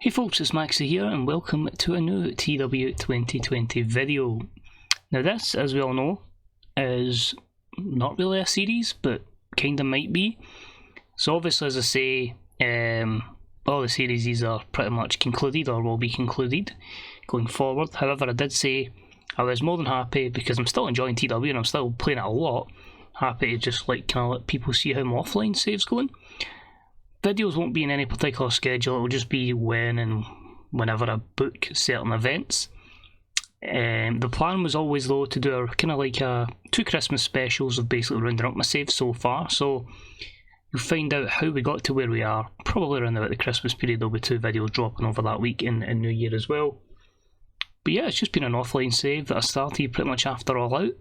Hey folks, it's Maxie here and welcome to a new TEW2020 video. Now this, as we all know, is not really a series, but kinda might be. So obviously, as I say, all the series are pretty much concluded or will be concluded going forward. However, I did say I was more than happy, because I'm still enjoying TW and I'm still playing it a lot, happy to just like kind of let people see how my offline save's going. Videos won't be in any particular schedule, it'll just be when and whenever I book certain events. The plan was always though to do kind of like two Christmas specials of basically rounding up my saves so far, so you'll find out how we got to where we are probably around about the Christmas period. There'll be two videos dropping over that week in New Year as well. But yeah, it's just been an offline save that I started pretty much after All Out.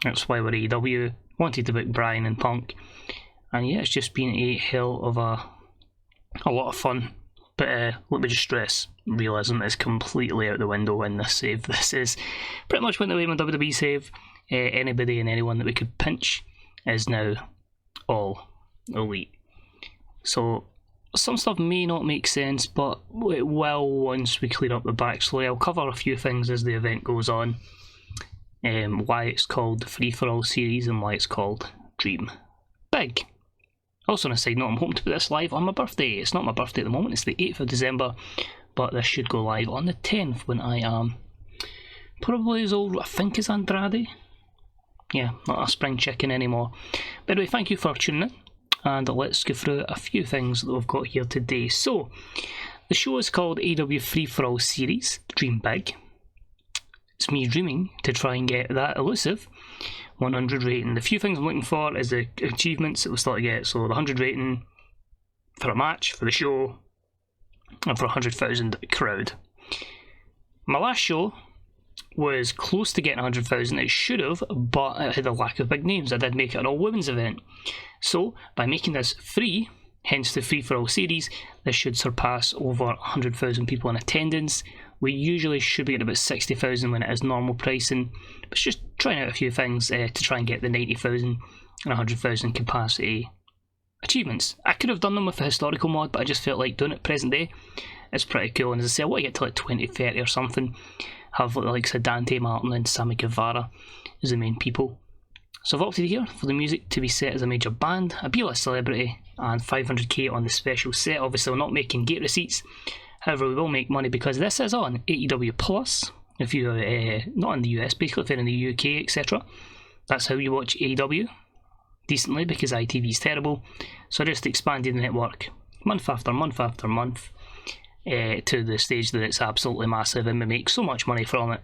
That's why we're AEW, wanted to book Bryan and Punk, and yeah, it's just been a hell of a lot of fun. But let me just stress, realism is completely out the window in this save. This is pretty much went away my WWE save. Anybody and anyone that we could pinch is now all elite. So some stuff may not make sense, but it will once we clear up the backstory. I'll cover a few things as the event goes on. Why it's called the Free For All series and why it's called Dream Big. Also on a side note, I'm hoping to put this live on my birthday. It's not my birthday at the moment, it's the 8th of December, but this should go live on the 10th when I am probably as old, I think, as Andrade. Yeah, not a spring chicken anymore. But anyway, thank you for tuning in, and let's go through a few things that we've got here today. So, the show is called AEW Free For All Series, Dream Big. It's me dreaming to try and get that elusive 100 rating. The few things I'm looking for is the achievements that we'll start to get. So the 100 rating for a match, for the show, and for 100,000 crowd. My last show was close to getting 100,000. It should have, but it had a lack of big names. I did make it an all-women's event. So by making this free, hence the Free For All series, this should surpass over 100,000 people in attendance. We usually should be at about 60,000 when it is normal pricing. But it's just trying out a few things to try and get the 90,000 and 100,000 capacity achievements. I could have done them with a historical mod, but I just felt like doing it present day. It's pretty cool, and as I say, I want to get to like 20, 30 or something. Have like the likes of Dante Martin and Sammy Guevara as the main people. So I've opted here for the music to be set as a major band, a B-list celebrity, and 500k on the special set. Obviously we're not making gate receipts. However, we will make money because this is on AEW Plus. If you're not in the US, basically if you're in the UK, etc. That's how you watch AEW decently, because ITV is terrible. So I just expanded the network month after month after month to the stage that it's absolutely massive and we make so much money from it.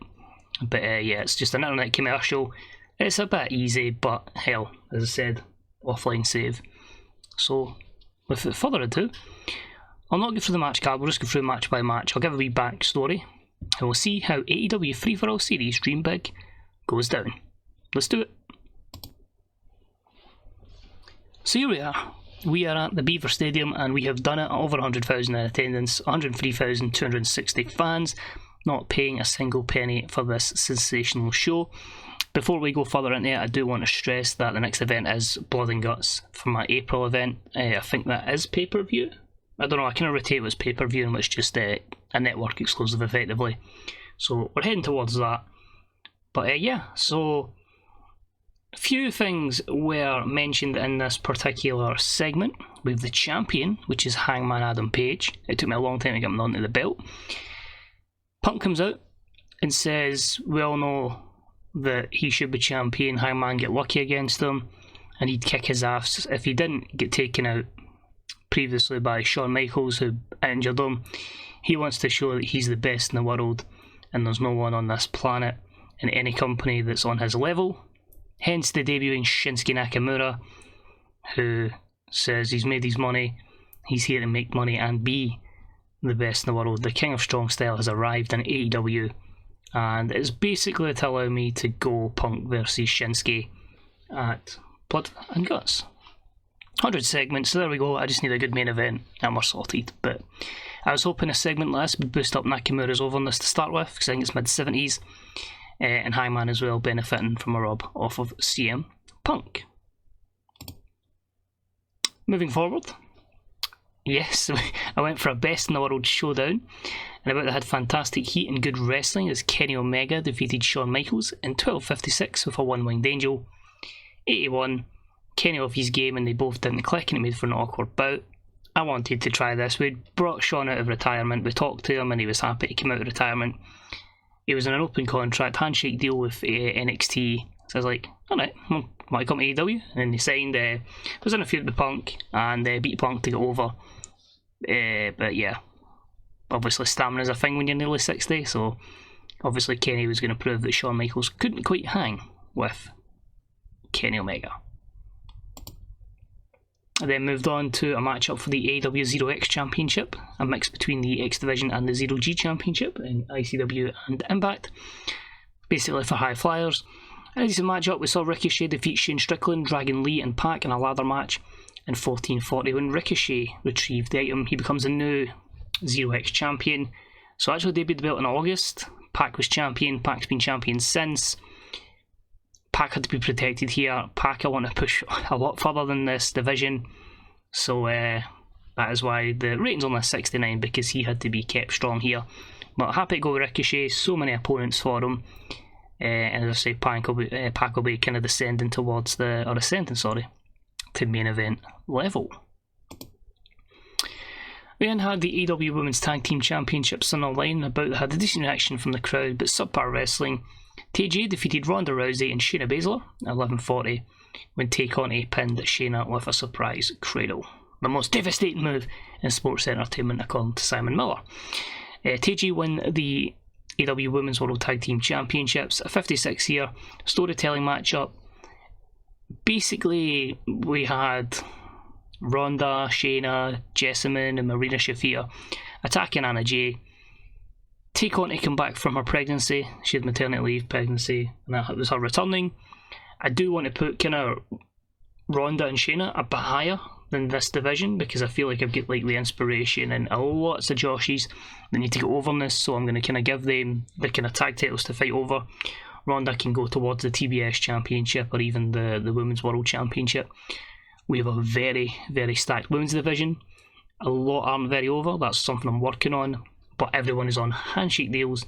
But yeah, it's just an internet commercial. It's a bit easy, but hell, as I said, offline save. So without further ado, I'll not go through the match card, we'll just go through match by match. I'll give a wee backstory, and we'll see how AEW Free For All series Dream Big goes down. Let's do it. So here we are. We are at the Beaver Stadium, and we have done it. Over 100,000 in attendance, 103,260 fans, not paying a single penny for this sensational show. Before we go further into it, I do want to stress that the next event is Blood and Guts for my April event. I think that is pay-per-view. I don't know, I kind of rotate what's pay-per-view and what's just a network exclusive effectively. So we're heading towards that. But yeah, so a few things were mentioned in this particular segment. We have the champion, which is Hangman Adam Page. It took me a long time to get him onto the belt. Punk comes out and says, we all know that he should be champion. Hangman get lucky against him and he'd kick his ass if he didn't get taken out previously by Shawn Michaels, who injured him. He wants to show that he's the best in the world and there's no one on this planet in any company that's on his level. Hence the debuting Shinsuke Nakamura, who says he's made his money, he's here to make money and be the best in the world. The King of Strong Style has arrived in AEW, and it's basically to allow me to go Punk versus Shinsuke at Blood and Guts. 100 segments, so there we go. I just need a good main event and we're sorted. But I was hoping a segment like this would boost up Nakamura's overness to start with, because I think it's mid-70s, and Hangman as well benefiting from a rub off of CM Punk. Moving forward, Yes, I went for a best in the world showdown, and I bet they had fantastic heat and good wrestling as Kenny Omega defeated Shawn Michaels in 12:56 with a one-winged angel. 81, Kenny off his game and they both didn't click and it made for an awkward bout. I wanted to try this. We'd brought Shawn out of retirement, we talked to him and he was happy to come out of retirement. He was in an open contract, handshake deal with NXT, so I was like, alright, well, might come to AEW, and they signed, was in a feud with Punk, and beat Punk to get over. But yeah, obviously stamina's a thing when you're nearly 60, so obviously Kenny was going to prove that Shawn Michaels couldn't quite hang with Kenny Omega. I then moved on to a matchup for the AEW Zero X Championship, a mix between the X Division and the Zero G Championship in ICW and Impact, basically for high flyers. In a decent matchup, we saw Ricochet defeat Shane Strickland, Dragon Lee and Pac in a ladder match in 14:40. When Ricochet retrieved the item, he becomes a new Zero X champion. So actually debuted the belt in August. Pac was champion, Pac's been champion since. Pac had to be protected here. Pac I want to push a lot further than this division, so that is why the rating's only 69, because he had to be kept strong here. But happy to go with Ricochet, so many opponents for him, and as I say, Pac will be kind of ascending to main event level. We then had the AEW Women's Tag Team Championships on the line. About had a decent reaction from the crowd, but subpar wrestling. TJ defeated Ronda Rousey and Shayna Baszler at 11:40 when Tay Conti pinned Shayna with a surprise cradle. The most devastating move in sports entertainment, according to Simon Miller. TJ won the AEW Women's World Tag Team Championships, a 56 here storytelling matchup. Basically, we had Ronda, Shayna, Jessamine and Marina Shafir attacking Anna Jay. Tay Conti come back from her pregnancy. She had maternity leave, pregnancy, and that was her returning. I do want to put kind of Ronda and Shayna a bit higher than this division, because I feel like I've got like the inspiration and lots of Joshies that need to get over on this, so I'm going to kind of give them the kind of tag titles to fight over. Ronda can go towards the TBS Championship or even the Women's World Championship. We have a very, very stacked women's division. A lot aren't very over, that's something I'm working on, but everyone is on handshake deals.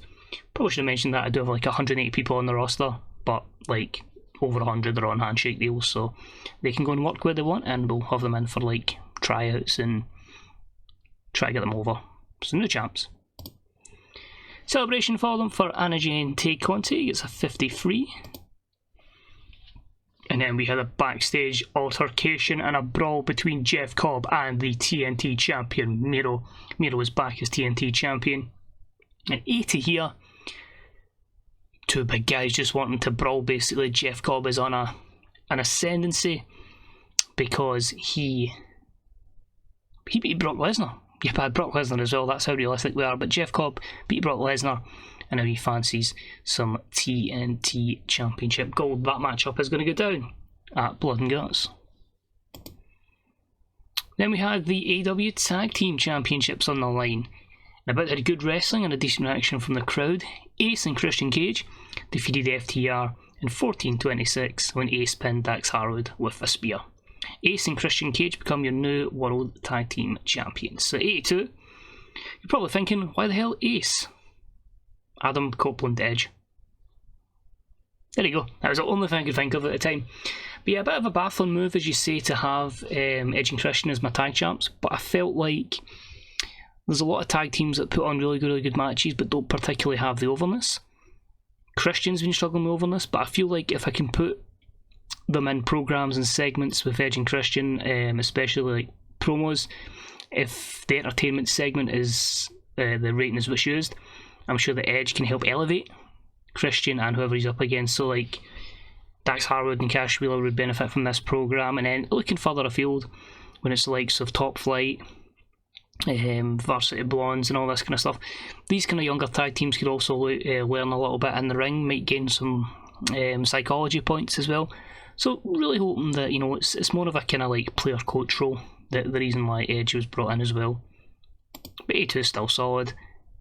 Probably should have mentioned that I do have like 180 people on the roster, but like over 100 are on handshake deals, so they can go and work where they want, and we'll have them in for like tryouts and try to get them over. So new champs. Celebration for them for Anna Jay and Tay Conti. It's a 53. And then we had a backstage altercation and a brawl between Jeff Cobb and the TNT champion Miro. Miro is back as TNT champion. And 80 here. Two big guys just wanting to brawl. Basically, Jeff Cobb is on an ascendancy because he beat Brock Lesnar. Yep, I had Brock Lesnar as well, that's how realistic we are. But Jeff Cobb beat Brock Lesnar, and now he fancies some TNT Championship gold. That matchup is going to go down at Blood and Guts. Then we had the AEW Tag Team Championships on the line. And about had good wrestling and a decent reaction from the crowd. Ace and Christian Cage defeated FTR in 14:26 when Ace pinned Dax Harwood with a spear. Ace and Christian Cage become your new World Tag Team Champions. So 82, you're probably thinking, why the hell Ace? Adam Copeland Edge. There you go, that was the only thing I could think of at the time. But yeah, a bit of a baffling move, as you say, to have Edge and Christian as my tag champs, but I felt like there's a lot of tag teams that put on really good matches but don't particularly have the overness. Christian's been struggling with overness, but I feel like if I can put them in programs and segments with Edge and Christian, especially like promos, if the entertainment segment is the rating is what's used, I'm sure the Edge can help elevate Christian and whoever he's up against. So like Dax Harwood and Cash Wheeler would benefit from this program. And then looking further afield, when it's the likes of Top Flight, Varsity Blondes and all this kind of stuff, these kind of younger tag teams could also learn a little bit in the ring, might gain some psychology points as well. So really hoping that, you know, it's more of a kind of like player coach role, the reason why Edge was brought in as well. But A2 is still solid,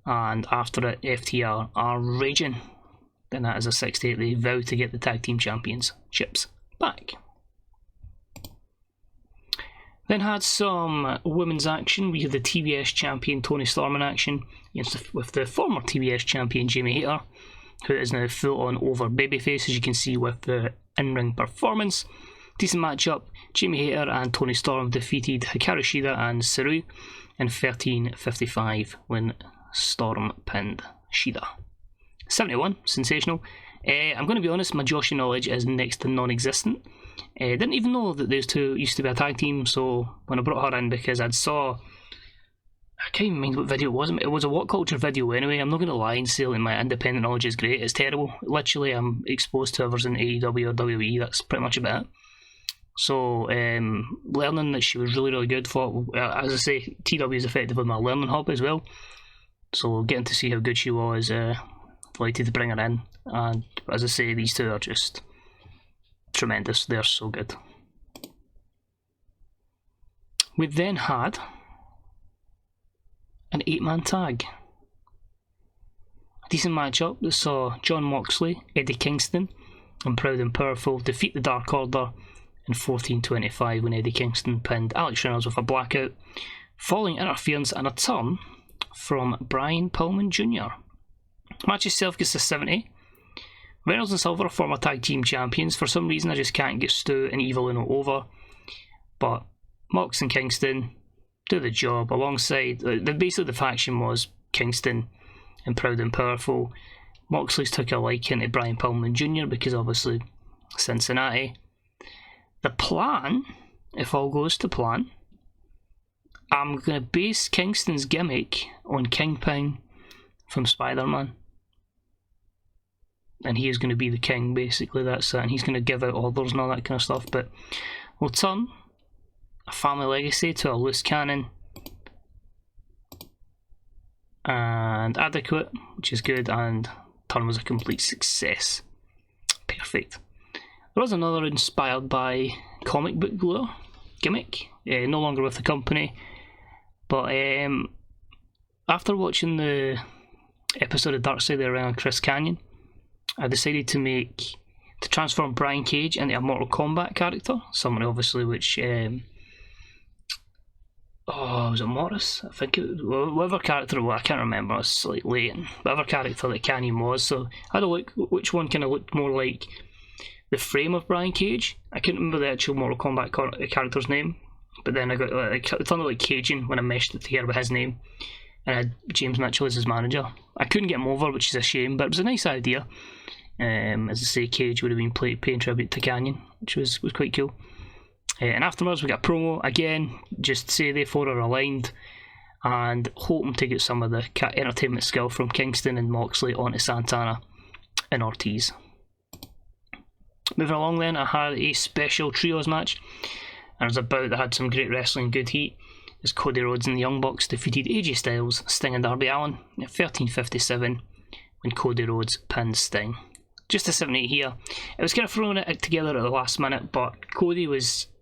and after it FTR are raging. Then that is a 68. They vow to get the tag team championships back. Then had some women's action. We had the TBS champion Toni Storm in action with the former TBS champion Jamie Hayter, who is now full on over babyface, as you can see with the in-ring performance. Decent matchup. Jamie Hayter and Toni Storm defeated Hikaru Shida and Saru in 13:55 when Storm pinned Shida. 71, sensational. I'm going to be honest, my Joshi knowledge is next to non-existent. Didn't even know that those two used to be a tag team, so when I brought her in, because I can't even mind what video it was. It was a What Culture video anyway. I'm not going to lie and say like, my independent knowledge is great. It's terrible. Literally, I'm exposed to others in AEW or WWE. That's pretty much about it. So, learning that she was really, really good for, as I say, TW is effectively my learning hub as well. So, getting to see how good she was, delighted to bring her in. And as I say, these two are just tremendous. They're so good. We then had an 8-man tag. A decent matchup that saw Jon Moxley, Eddie Kingston, and Proud and Powerful defeat the Dark Order in 14:25 when Eddie Kingston pinned Alex Reynolds with a blackout, following interference and a turn from Brian Pillman Jr. Match itself gets a 70. Reynolds and Silver are former tag team champions. For some reason I just can't get Stu and Evil Uno over, but Mox and Kingston do the job alongside, basically the faction was Kingston and Proud and Powerful. Moxley's took a liking to Brian Pillman Jr. because obviously Cincinnati. The plan, if all goes to plan, I'm going to base Kingston's gimmick on Kingpin from Spider-Man. And he is going to be the king, basically, that's it. And he's going to give out orders and all that kind of stuff. But we'll turn a family legacy to a loose cannon. And adequate, which is good. And turn was a complete success. Perfect. There was another inspired by comic book lore gimmick. No longer with the company. But after watching the episode of Dark Side of the Ring on Chris Canyon, I decided to transform Brian Cage into a Mortal Kombat character, someone obviously which, was it Morris? I think it was, whatever character it was, I can't remember, it's like Leighton, whatever character that Canyon was, so I had a look which one kind of looked more like the frame of Brian Cage. I couldn't remember the actual Mortal Kombat character's name, but then I got it turned out like Cajun when I meshed it together with his name, and I had James Mitchell as his manager. I couldn't get him over, which is a shame, but it was a nice idea. As I say, Cage would have been paying tribute to Canyon, which was quite cool. And afterwards we got a promo, again, just say they four are aligned, and hoping to get some of the entertainment skill from Kingston and Moxley onto Santana and Ortiz. Moving along then, I had a special trios match, and it was about that had some great wrestling, good heat, as Cody Rhodes and the Young Bucks defeated AJ Styles, Sting and Darby Allin at 13:57 when Cody Rhodes pinned Sting. Just a 78 here. It was kind of throwing it together at the last minute, but Cody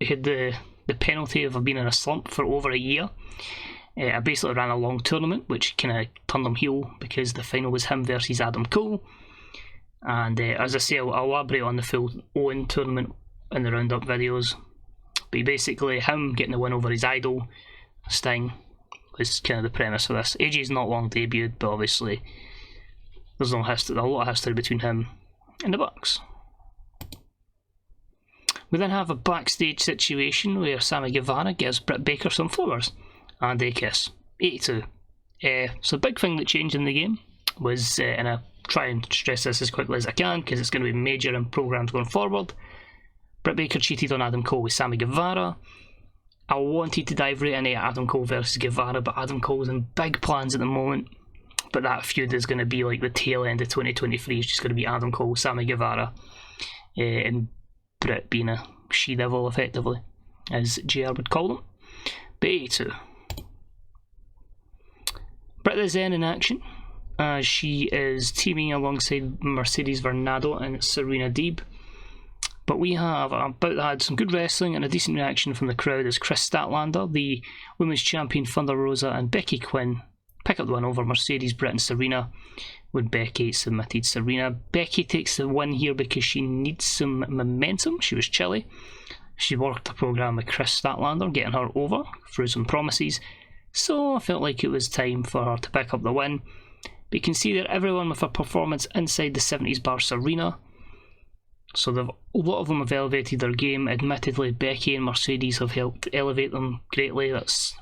had the penalty of being in a slump for over a year. I basically ran a long tournament, which kind of turned him heel because the final was him versus Adam Cole. And as I say, I'll elaborate on the full Owen tournament in the roundup videos. But basically, him getting the win over his idol, Sting, was kind of the premise for this. AJ's not long debuted, but obviously there's a lot of history between him and the Bucks. We then have a backstage situation where Sammy Guevara gives Britt Baker some flowers and a kiss. 82. So the big thing that changed in the game was, and I try and stress this as quickly as I can because it's going to be major in programs going forward, Britt Baker cheated on Adam Cole with Sammy Guevara. I wanted to dive right into Adam Cole versus Guevara, but Adam Cole's in big plans at the moment. But that feud is going to be like the tail end of 2023. It's just going to be Adam Cole, Sammy Guevara, and Britt being a she-devil, effectively, as JR would call them. But 82. Britt is then in action, as she is teaming alongside Mercedes Varnado and Serena Deeb. But we have had some good wrestling and a decent reaction from the crowd as Chris Statlander, the Women's Champion Thunder Rosa, and Becky Quinn pick up the win over Mercedes, Britt and Serena, when Becky submitted Serena. Becky takes the win here because she needs some momentum. She was chilly. She worked a program with Chris Statlander, getting her over through some promises, so I felt like it was time for her to pick up the win. But you can see that everyone with a performance inside the 70s Barca arena, so a lot of them have elevated their game. Admittedly, Becky and Mercedes have helped elevate them greatly. That's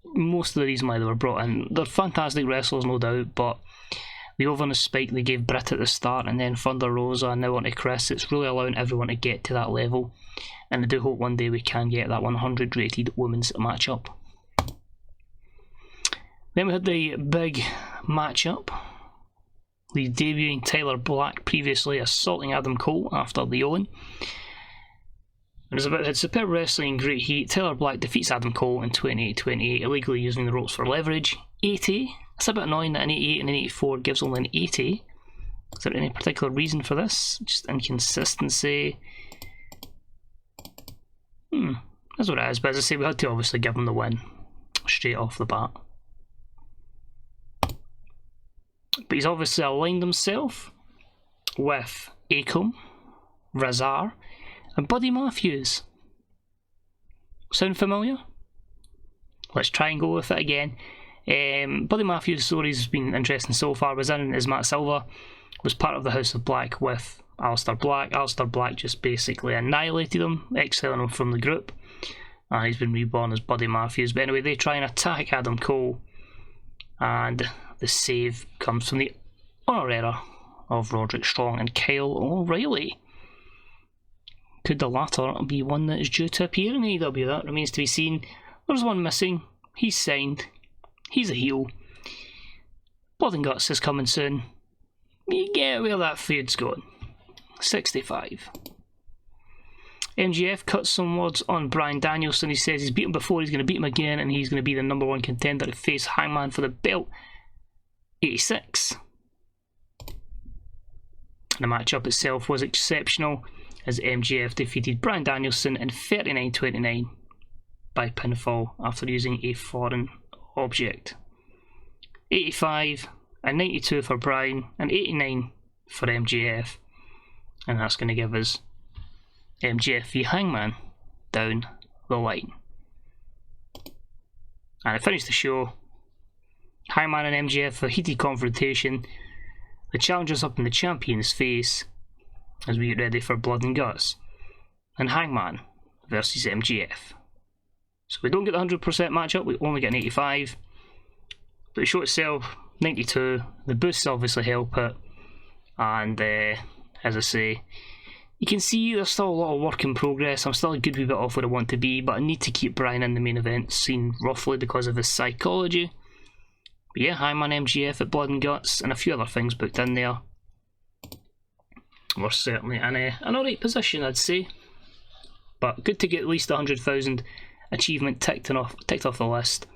most of the reason why they were brought in. They're fantastic wrestlers, no doubt, but the over and the spike they gave Britt at the start, and then Thunder Rosa, and now on to Chris, it's really allowing everyone to get to that level, and I do hope one day we can get that 100 rated women's matchup. Then we had the big matchup, the debuting Tyler Black previously assaulting Adam Cole after the Owen. It was about superb wrestling and great heat. Tyler Black defeats Adam Cole in 28-28, illegally using the ropes for leverage. 80. It's a bit annoying that an 88 and an 84 gives only an 80. Is there any particular reason for this? Just inconsistency. That's what it is, but as I say, we had to obviously give him the win straight off the bat. But he's obviously aligned himself with Akam, Razar, and Buddy Matthews. Sound familiar? Let's try and go with it again. Buddy Matthews' story's been interesting so far. Was in as Matt Silva, was part of the House of Black with Aleister Black. Aleister Black just basically annihilated him, exiling him from the group, and he's been reborn as Buddy Matthews. But anyway, they try and attack Adam Cole, and the save comes from the Honorera of Roderick Strong and Kyle O'Reilly. Could the latter be one that is due to appear in AEW? That remains to be seen. There's one missing. He's signed. He's a heel. Blood and Guts is coming soon. You get where that feud's going. 65. MJF cuts some words on Bryan Danielson. He says he's beat him before, he's going to beat him again, and he's going to be the number one contender to face Hangman for the belt. 86. The matchup itself was exceptional, as MJF defeated Bryan Danielson in 39-29 by pinfall after using a foreign object. 85 and 92 for Bryan and 89 for MJF, and that's going to give us MJF v Hangman down the line. And to finish the show, Hangman and MJF, a heated confrontation. The challenger's up in the champion's face as we get ready for Blood and Guts, and Hangman versus MJF. So we don't get the 100% matchup, we only get an 85. But the show itself, 92. The boosts obviously help it, and as I say, you can see there's still a lot of work in progress. I'm still a good wee bit off where I want to be, but I need to keep Bryan in the main event scene roughly because of his psychology. But yeah, Hangman MJF at Blood and Guts, and a few other things booked in there. We're certainly in an alright position, I'd say. But good to get at least 100,000 achievement ticked off the list.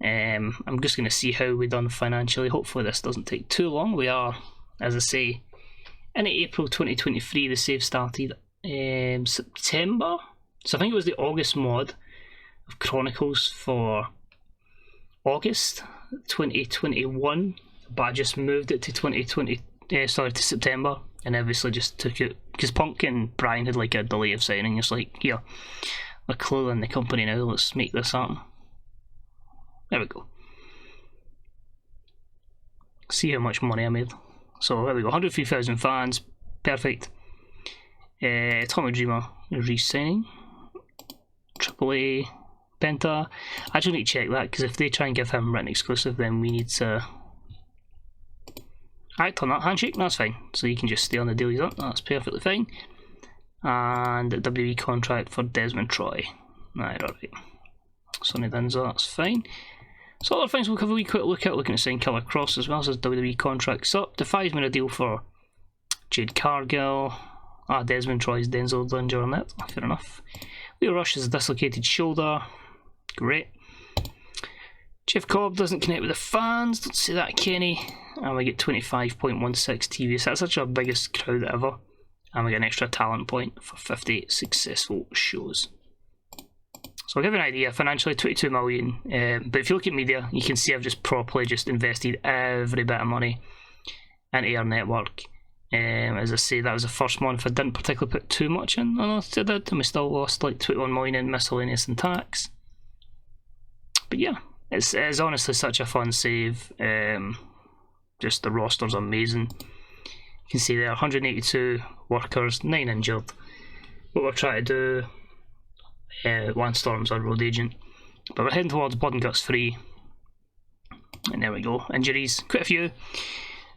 I'm just going to see how we've done financially. Hopefully this doesn't take too long. We are, as I say, in April 2023. The save started September. So I think it was the August mod of Chronicles for August 2021, but I just moved it to to September, and obviously just took it because Punk and Bryan had like a delay of signing. It's like, here, we're closing the company now, let's make this happen. There we go. See how much money I made. So there we go, 103,000 fans, perfect. Tommy Dreamer re-signing. AAA Penta. I just need to check that, because if they try and give him written exclusive, then we need to act on that handshake. That's fine. So you can just stay on the deal he's on. That's perfectly fine. And a WWE contract for Desmond Troy. Alright. Sonny Dinza, that's fine. So other things we'll have a wee quick look at, looking at saying Killer Cross as well, as WWE contracts up. The 5-minute deal for Jade Cargill. Desmond Troy's Denzel Danger on it. Fair enough. Leo Rush's dislocated shoulder. Great. Jeff Cobb doesn't connect with the fans. Don't say that, Kenny. And we get 25.16 TV. So that's such our biggest crowd ever. And we get an extra talent point for 50 successful shows. So I'll give you an idea. Financially, 22 million. But if you look at media, you can see I've just properly invested every bit of money into our network. As I say, that was the first month I didn't particularly put too much in, and I did, and we still lost like 21 million in miscellaneous and tax. But yeah, it's honestly such a fun save. Just the roster's amazing. You can see there 182 workers, 9 injured. What we're trying to do, Lance Storm's our road agent, but we're heading towards Blood and Guts 3. And there we go, injuries, quite a few.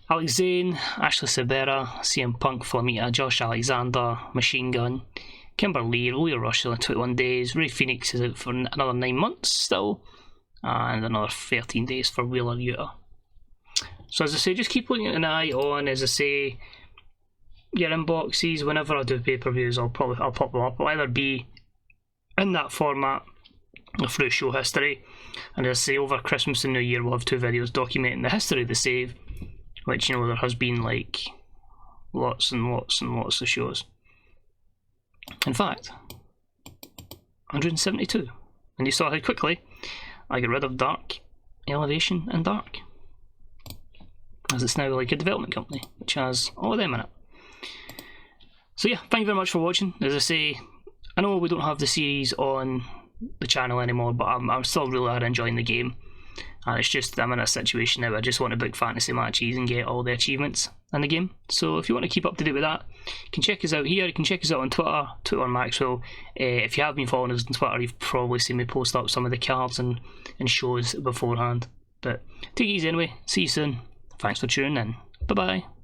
Alex Zane, Ashley Sabera, CM Punk, Flamita, Josh Alexander, Machine Gun, Kimber Lee, Leo Rush in 21 days, Ray Phoenix is out for another 9 months still, and another 13 days for Wheeler Yuta. So as I say, just keep looking an eye on, as I say, your inboxes. Whenever I do pay-per-views, I'll pop them up. It'll either be in that format or through show history. And as I say, over Christmas and New Year, we'll have 2 videos documenting the history of the save, which, you know, there has been like lots and lots and lots of shows. In fact, 172. And you saw how quickly I got rid of Dark, Elevation and Dark, as it's now like a development company which has all of them in it. So yeah, thank you very much for watching. As I say, I know we don't have the series on the channel anymore, but I'm still really enjoying the game, and it's just I'm in a situation now where I just want to book fantasy matches and get all the achievements in the game. So if you want to keep up to date with that, you can check us out here. You can check us out on Twitter on Maxwell. If you have been following us on Twitter, you've probably seen me post up some of the cards and shows beforehand. But take it easy anyway. See you soon. Thanks for tuning in. Bye bye.